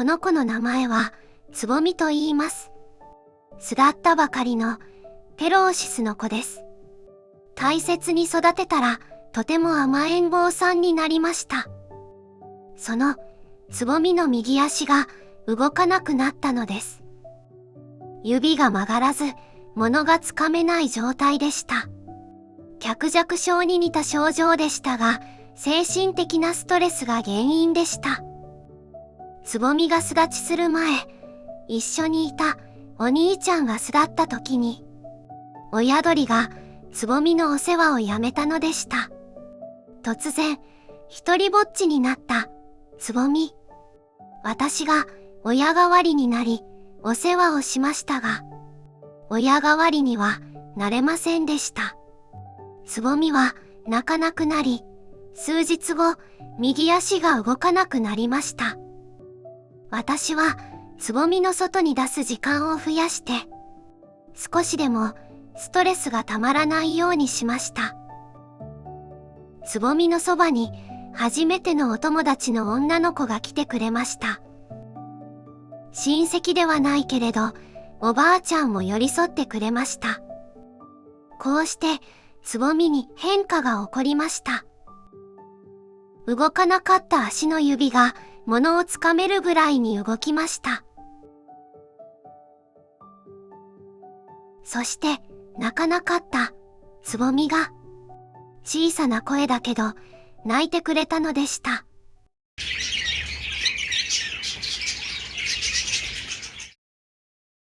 この子の名前はつぼみと言います。巣立ったばかりのペローシスの子です。大切に育てたらとても甘えん坊さんになりました。そのつぼみの右足が動かなくなったのです。指が曲がらず、物がつかめない状態でした。脚弱症に似た症状でしたが、精神的なストレスが原因でした。つぼみが巣立ちする前、一緒にいたお兄ちゃんが巣立った時に、親鳥がつぼみのお世話をやめたのでした。突然、一人ぼっちになったつぼみ。私が親代わりになり、お世話をしましたが、親代わりにはなれませんでした。つぼみは泣かなくなり、数日後、右足が動かなくなりました。私はつぼみの外に出す時間を増やして、少しでもストレスがたまらないようにしました。つぼみのそばに初めてのお友達の女の子が来てくれました。親戚ではないけれど、おばあちゃんも寄り添ってくれました。こうして、つぼみに変化が起こりました。動かなかった足の指が物をつかめるぐらいに動きました。そして、泣かなかったつぼみが、小さな声だけど、泣いてくれたのでした。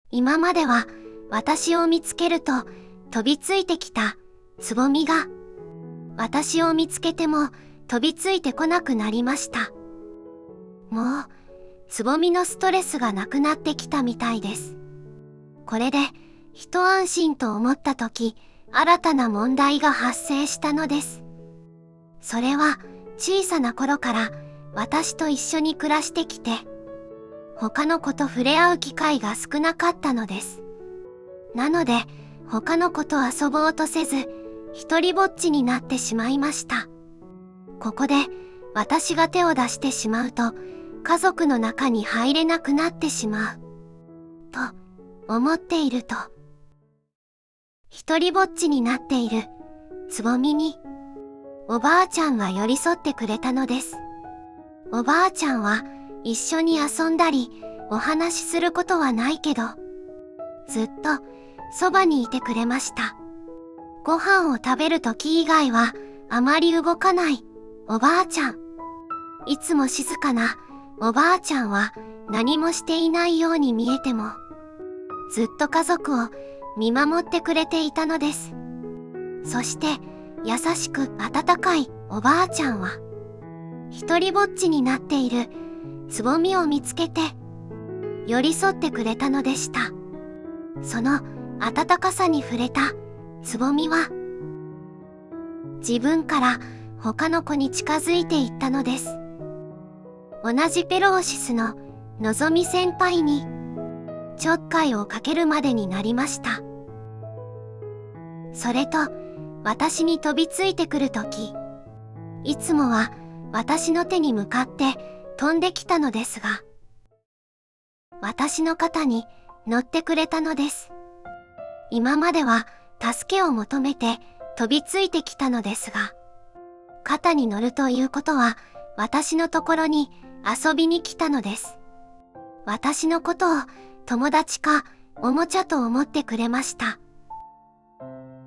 今までは私を見つけると飛びついてきたつぼみが、私を見つけても飛びついてこなくなりました。もう、つぼみのストレスがなくなってきたみたいです。これで一安心と思った時、新たな問題が発生したのです。それは小さな頃から私と一緒に暮らしてきて、他の子と触れ合う機会が少なかったのです。なので、他の子と遊ぼうとせず、一人ぼっちになってしまいました。ここで、私が手を出してしまうと、家族の中に入れなくなってしまう。と、思っていると、一人ぼっちになっている、つぼみに、おばあちゃんが寄り添ってくれたのです。おばあちゃんは、一緒に遊んだり、お話しすることはないけど、ずっとそばにいてくれました。ご飯を食べる時以外はあまり動かないおばあちゃん。いつも静かなおばあちゃんは何もしていないように見えても、ずっと家族を見守ってくれていたのです。そして優しく温かいおばあちゃんは、一人ぼっちになっているつぼみを見つけて、寄り添ってくれたのでした。その温かさに触れたつぼみは、自分から他の子に近づいていったのです。同じペローシスののぞみ先輩に、ちょっかいをかけるまでになりました。それと、私に飛びついてくるとき、いつもは私の手に向かって飛んできたのですが、私の肩に乗ってくれたのです。今までは助けを求めて飛びついてきたのですが、肩に乗るということは私のところに遊びに来たのです。私のことを友達かおもちゃと思ってくれました。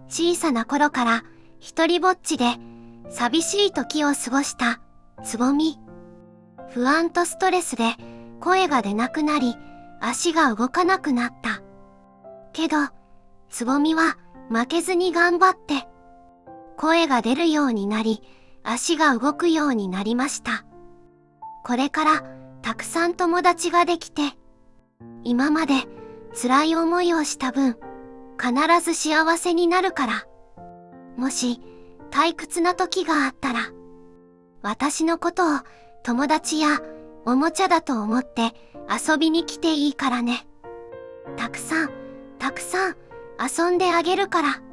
小さな頃から一人ぼっちで寂しい時を過ごしたつぼみ。不安とストレスで声が出なくなり、足が動かなくなった。けど、つぼみは負けずに頑張って、声が出るようになり、足が動くようになりました。これからたくさん友達ができて、今まで辛い思いをした分、必ず幸せになるから。もし退屈な時があったら、私のことを友達やおもちゃだと思って遊びに来ていいからね。たくさん遊んであげるから。